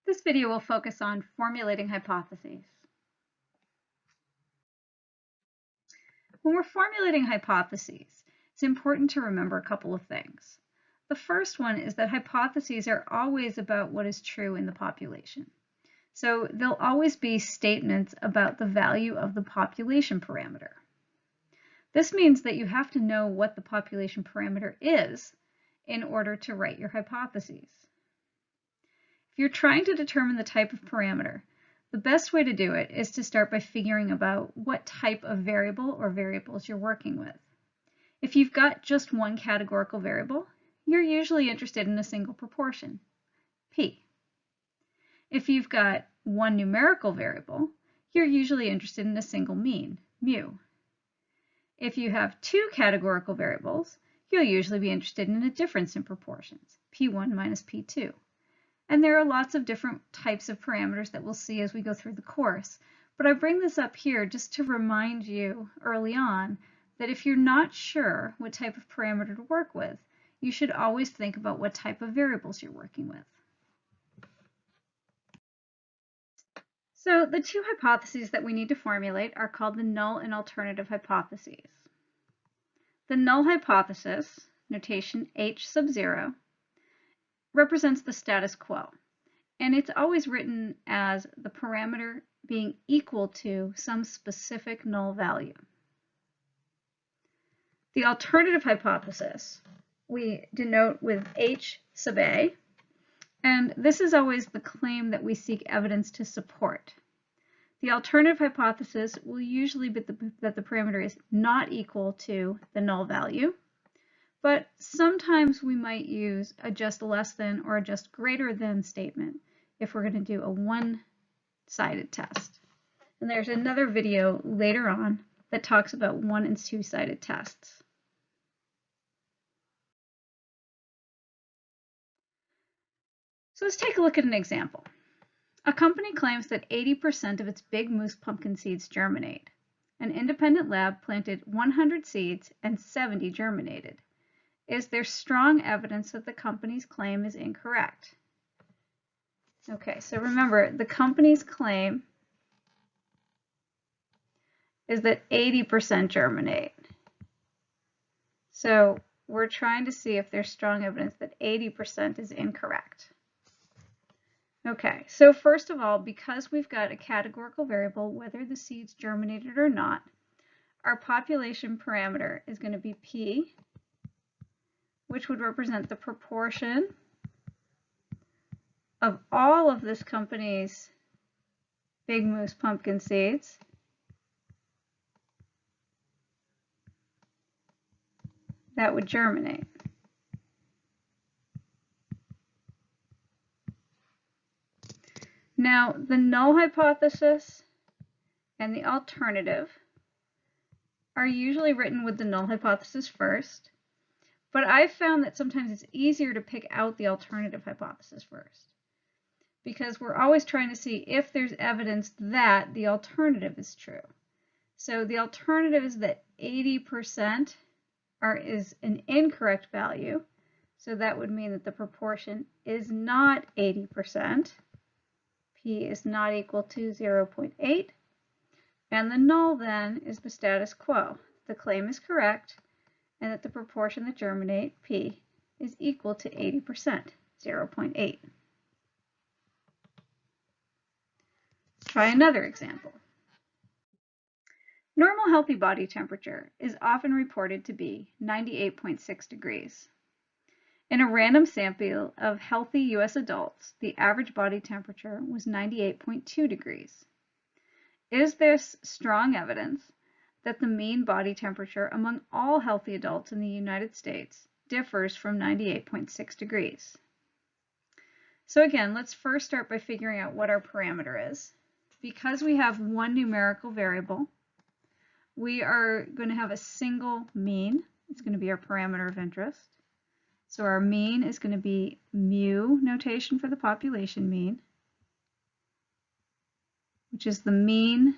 This video will focus on formulating hypotheses. When we're formulating hypotheses, it's important to remember a couple of things. The first one is that hypotheses are always about what is true in the population. So they'll always be statements about the value of the population parameter. This means that you have to know what the population parameter is in order to write your hypotheses. If you're trying to determine the type of parameter, the best way to do it is to start by figuring about what type of variable or variables you're working with. If you've got just one categorical variable, you're usually interested in a single proportion, p. If you've got one numerical variable, you're usually interested in a single mean, mu. If you have two categorical variables, you'll usually be interested in a difference in proportions, p1 minus p2. And there are lots of different types of parameters that we'll see as we go through the course. But I bring this up here just to remind you early on that if you're not sure what type of parameter to work with, you should always think about what type of variables you're working with. So the two hypotheses that we need to formulate are called the null and alternative hypotheses. The null hypothesis, notation H sub 0, represents the status quo, and it's always written as the parameter being equal to some specific null value. The alternative hypothesis we denote with H sub A, and this is always the claim that we seek evidence to support. The alternative hypothesis will usually be that the parameter is not equal to the null value, but sometimes we might use a just less than or a just greater than statement if we're going to do a one-sided test. And there's another video later on that talks about one and two-sided tests. So let's take a look at an example. A company claims that 80% of its big moose pumpkin seeds germinate. An independent lab planted 100 seeds and 70 germinated. Is there strong evidence that the company's claim is incorrect? Okay, so remember, the company's claim is that 80% germinate. So we're trying to see if there's strong evidence that 80% is incorrect. Okay, so first of all, because we've got a categorical variable, whether the seeds germinated or not, our population parameter is going to be p, which would represent the proportion of all of this company's big moose pumpkin seeds that would germinate. Now, the null hypothesis and the alternative are usually written with the null hypothesis first, but I've found that sometimes it's easier to pick out the alternative hypothesis first, because we're always trying to see if there's evidence that the alternative is true. So the alternative is that 80% is an incorrect value, so that would mean that the proportion is not 80%. P is not equal to 0.8, and the null then is the status quo. The claim is correct, and that the proportion that germinate, P, is equal to 80%, 0.8. Try another example. Normal healthy body temperature is often reported to be 98.6 degrees. In a random sample of healthy U.S. adults, the average body temperature was 98.2 degrees. Is this strong evidence that the mean body temperature among all healthy adults in the United States differs from 98.6 degrees? So again, let's first start by figuring out what our parameter is. Because we have one numerical variable, we are going to have a single mean. It's going to be our parameter of interest. So our mean is going to be mu notation for the population mean, which is the mean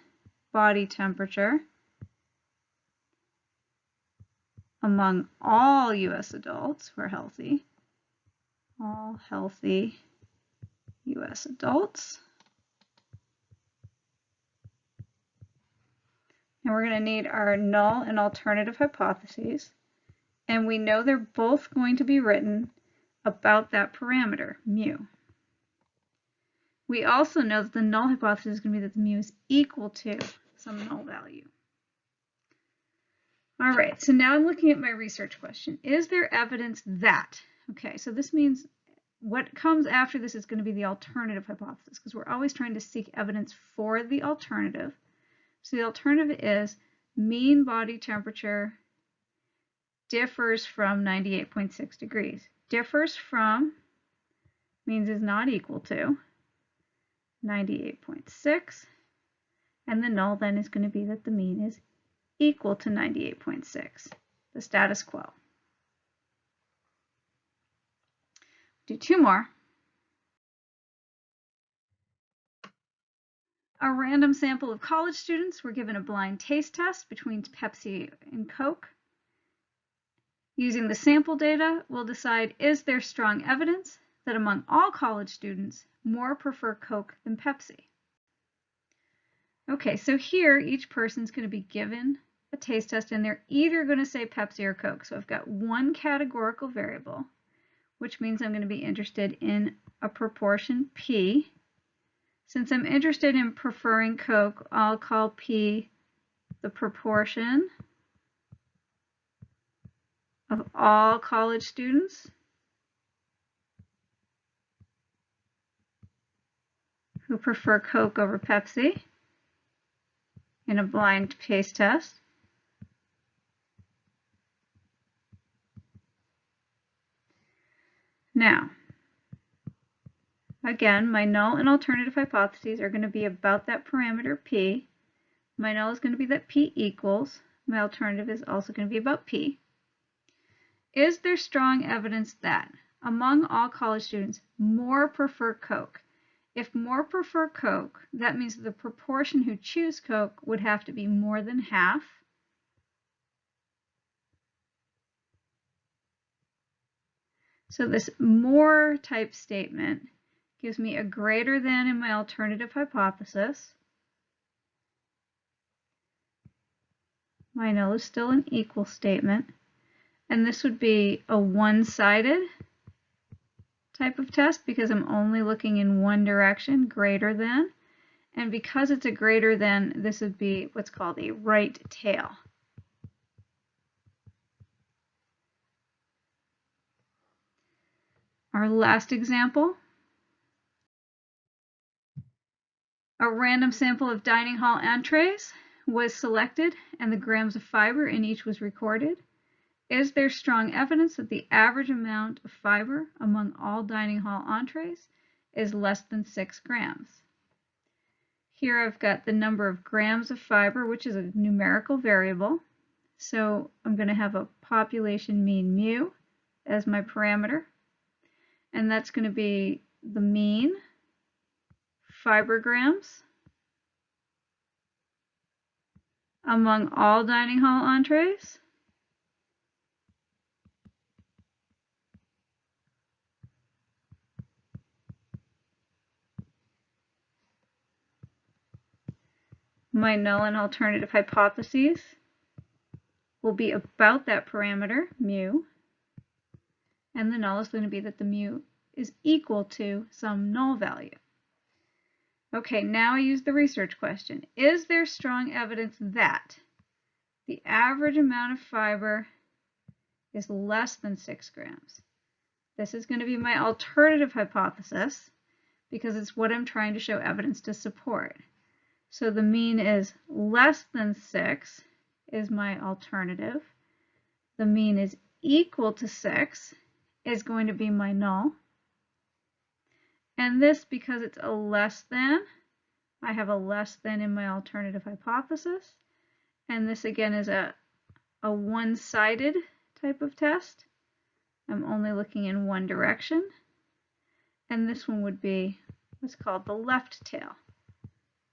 body temperature among all U.S. adults who are healthy, all healthy US adults. And we're going to need our null and alternative hypotheses. And we know they're both going to be written about that parameter, mu. We also know that the null hypothesis is going to be that the mu is equal to some null value. All right, so now I'm looking at my research question. Is there evidence that? Okay, so this means what comes after this is going to be the alternative hypothesis, because we're always trying to seek evidence for the alternative. So the alternative is mean body temperature differs from 98.6 degrees. Differs from means is not equal to 98.6, and the null then is going to be that the mean is equal to 98.6, the status quo. Do two more. A random sample of college students were given a blind taste test between Pepsi and Coke. Using the sample data, we'll decide, is there strong evidence that among all college students, more prefer Coke than Pepsi? Okay, so here each person's going to be given a taste test and they're either going to say Pepsi or Coke. So I've got one categorical variable, which means I'm going to be interested in a proportion P. Since I'm interested in preferring Coke, I'll call P the proportion of all college students who prefer Coke over Pepsi in a blind taste test. Now, again, my null and alternative hypotheses are going to be about that parameter P. My null is going to be that P equals. My alternative is also going to be about P. Is there strong evidence that among all college students, more prefer Coke? If more prefer Coke, that means the proportion who choose Coke would have to be more than half. So this more type statement gives me a greater than in my alternative hypothesis. My null is still an equal statement. And this would be a one-sided type of test because I'm only looking in one direction, greater than. And because it's a greater than, this would be what's called a right tail. Our last example. A random sample of dining hall entrees was selected and the grams of fiber in each was recorded. Is there strong evidence that the average amount of fiber among all dining hall entrees is less than 6 grams? Here I've got the number of grams of fiber, which is a numerical variable. So I'm going to have a population mean mu as my parameter. And that's going to be the mean fiber grams among all dining hall entrees. My null and alternative hypotheses will be about that parameter, mu, and the null is going to be that the mu is equal to some null value. Okay, now I use the research question. Is there strong evidence that the average amount of fiber is less than 6 grams? This is going to be my alternative hypothesis because it's what I'm trying to show evidence to support. So the mean is less than 6 is my alternative. The mean is equal to 6 is going to be my null. And this, because it's a less than, I have a less than in my alternative hypothesis. And this again is a one-sided type of test. I'm only looking in one direction. And this one would be what's called the left tail.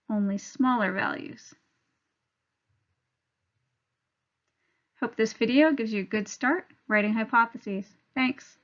Only smaller values. Hope this video gives you a good start writing hypotheses. Thanks.